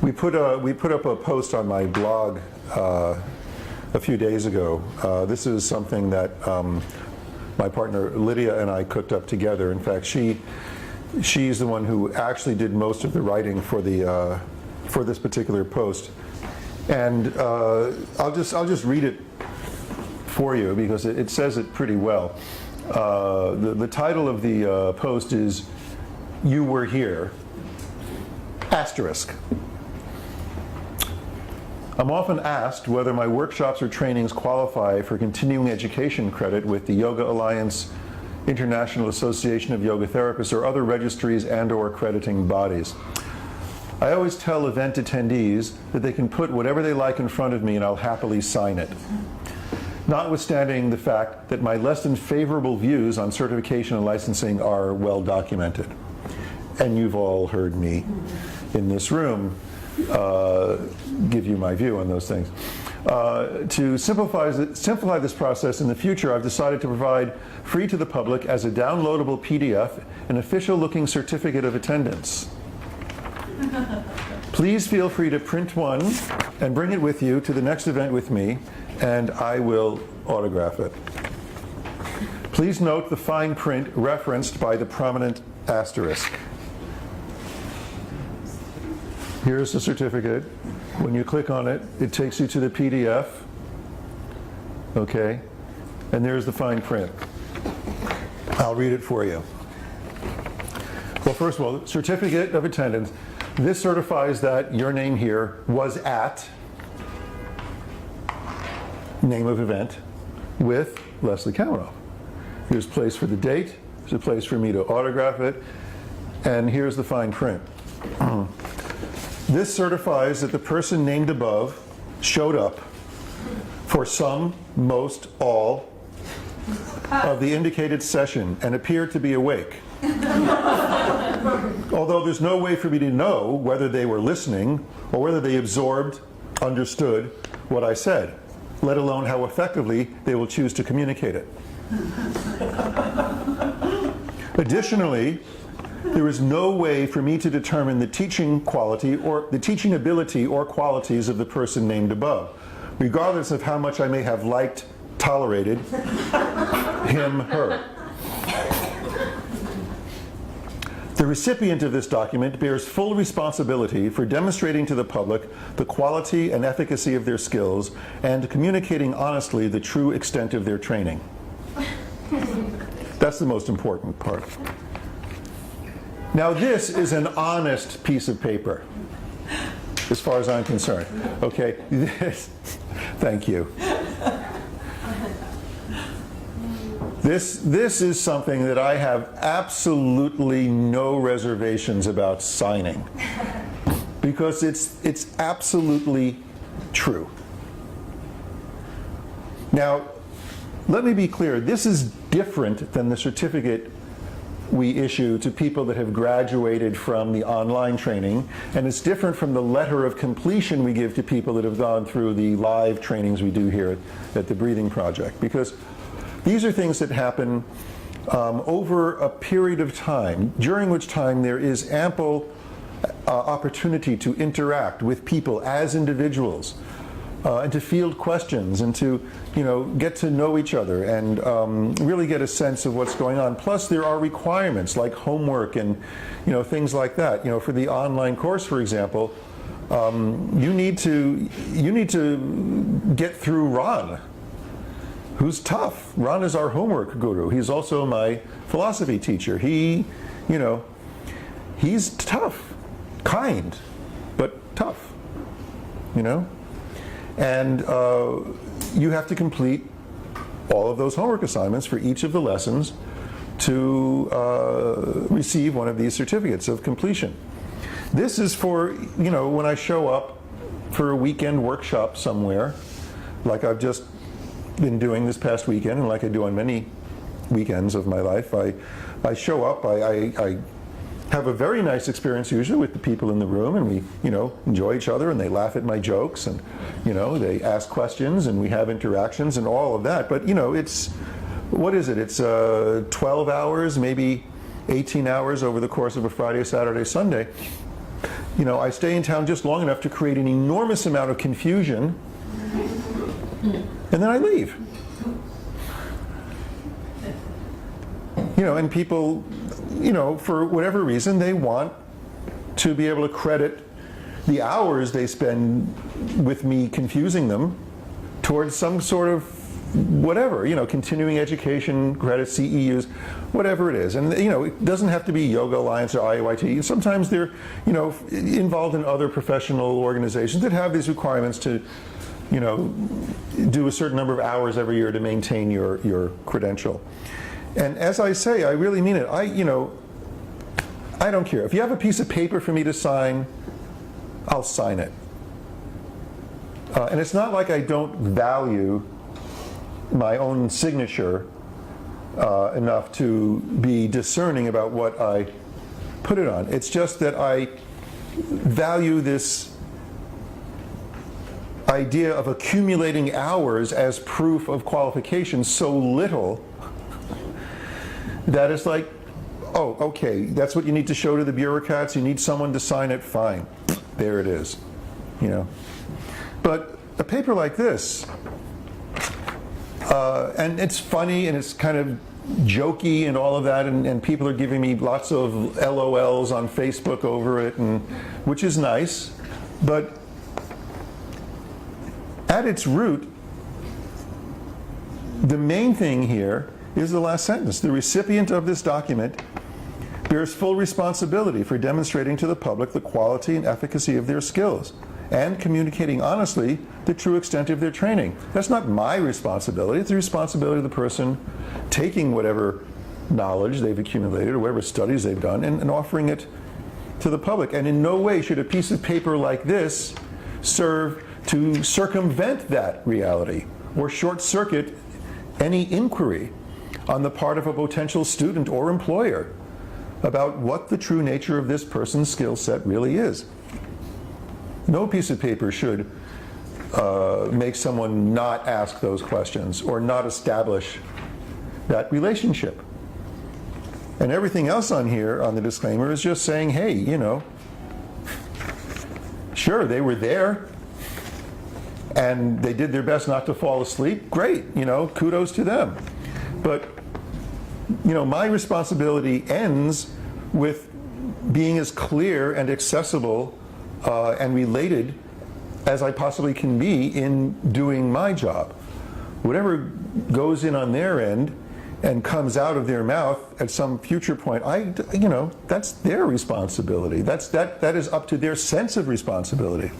We put up a post on my blog a few days ago. This is something that my partner Lydia and I cooked up together. In fact, she's the one who actually did most of the writing for this particular post. And I'll just read it for you because it says it pretty well. The title of the post is "You Were Here." Asterisk. I'm often asked whether my workshops or trainings qualify for continuing education credit with the Yoga Alliance, International Association of Yoga Therapists, or other registries and/or accrediting bodies. I always tell event attendees that they can put whatever they like in front of me and I'll happily sign it. Notwithstanding the fact that my less than favorable views on certification and licensing are well documented. And you've all heard me in this room give you my view on those things. To simplify this process in the future, I've decided to provide free to the public as a downloadable PDF an official looking certificate of attendance. Please feel free to print one and bring it with you to the next event with me, and I will autograph it. Please note the fine print referenced by the prominent asterisk. Here's the certificate. When you click on it, it takes you to the PDF. Okay? And there's the fine print. I'll read it for you. Well, first of all, certificate of attendance. This certifies that your name here was at name of event with Leslie Kaminof. Here's a place for the date. There's a place for me to autograph it. And here's the fine print. This certifies that the person named above showed up for some, most, all of the indicated session and appeared to be awake. Although there's no way for me to know whether they were listening or whether they absorbed, understood what I said, let alone how effectively they will choose to communicate it. Additionally, there is no way for me to determine the teaching quality or the teaching ability or qualities of the person named above, regardless of how much I may have liked, tolerated him, her. The recipient of this document bears full responsibility for demonstrating to the public the quality and efficacy of their skills and communicating honestly the true extent of their training. That's the most important part. Now this is an honest piece of paper, as far as I'm concerned. Okay, thank you. This is something that I have absolutely no reservations about signing, because it's absolutely true. Now, let me be clear, this is different than the certificate we issue to people that have graduated from the online training, and it's different from the letter of completion we give to people that have gone through the live trainings we do here at the Breathing Project, because these are things that happen over a period of time, during which time there is ample opportunity to interact with people as individuals, and to field questions and to, get to know each other and really get a sense of what's going on. Plus, there are requirements like homework and things like that. For the online course, for example, you need to get through Ron, who's tough. Ron is our homework guru. He's also my philosophy teacher. He's tough, kind, but tough, And you have to complete all of those homework assignments for each of the lessons to receive one of these certificates of completion. This is for, when I show up for a weekend workshop somewhere, like I've just been doing this past weekend, and like I do on many weekends of my life. I show up, I have a very nice experience usually with the people in the room, and we enjoy each other, and they laugh at my jokes, and they ask questions, and we have interactions and all of that. But it's, what is it? It's 12 hours, maybe 18 hours over the course of a Friday, Saturday, Sunday. You know, I stay in town just long enough to create an enormous amount of confusion, and then I leave. You know, and people, you know, for whatever reason, they want to be able to credit the hours they spend with me confusing them towards some sort of whatever, you know, continuing education, credit, CEUs, whatever it is. And, you know, it doesn't have to be Yoga Alliance or IAYT. Sometimes they're, you know, involved in other professional organizations that have these requirements to, you know, do a certain number of hours every year to maintain your credential. And as I say, I really mean it. You know, I don't care. If you have a piece of paper for me to sign, I'll sign it. And it's not like I don't value my own signature enough to be discerning about what I put it on. It's just that I value this idea of accumulating hours as proof of qualification so little that it's like, oh, okay, that's what you need to show to the bureaucrats. You need someone to sign it. Fine, there it is, you know. But a paper like this, and it's funny and it's kind of jokey and all of that, and people are giving me lots of LOLs on Facebook over it, and which is nice, but at its root, the main thing here is the last sentence. The recipient of this document bears full responsibility for demonstrating to the public the quality and efficacy of their skills and communicating honestly the true extent of their training. That's not my responsibility. It's the responsibility of the person taking whatever knowledge they've accumulated or whatever studies they've done and offering it to the public. And in no way should a piece of paper like this serve to circumvent that reality or short circuit any inquiry on the part of a potential student or employer about what the true nature of this person's skill set really is. No piece of paper should make someone not ask those questions or not establish that relationship. And everything else on here on the disclaimer is just saying, hey, you know, sure, they were there and they did their best not to fall asleep. Great, you know, kudos to them. But, you know, my responsibility ends with being as clear and accessible and related as I possibly can be in doing my job. Whatever goes in on their end and comes out of their mouth at some future point, you know, that's their responsibility. That is up to their sense of responsibility.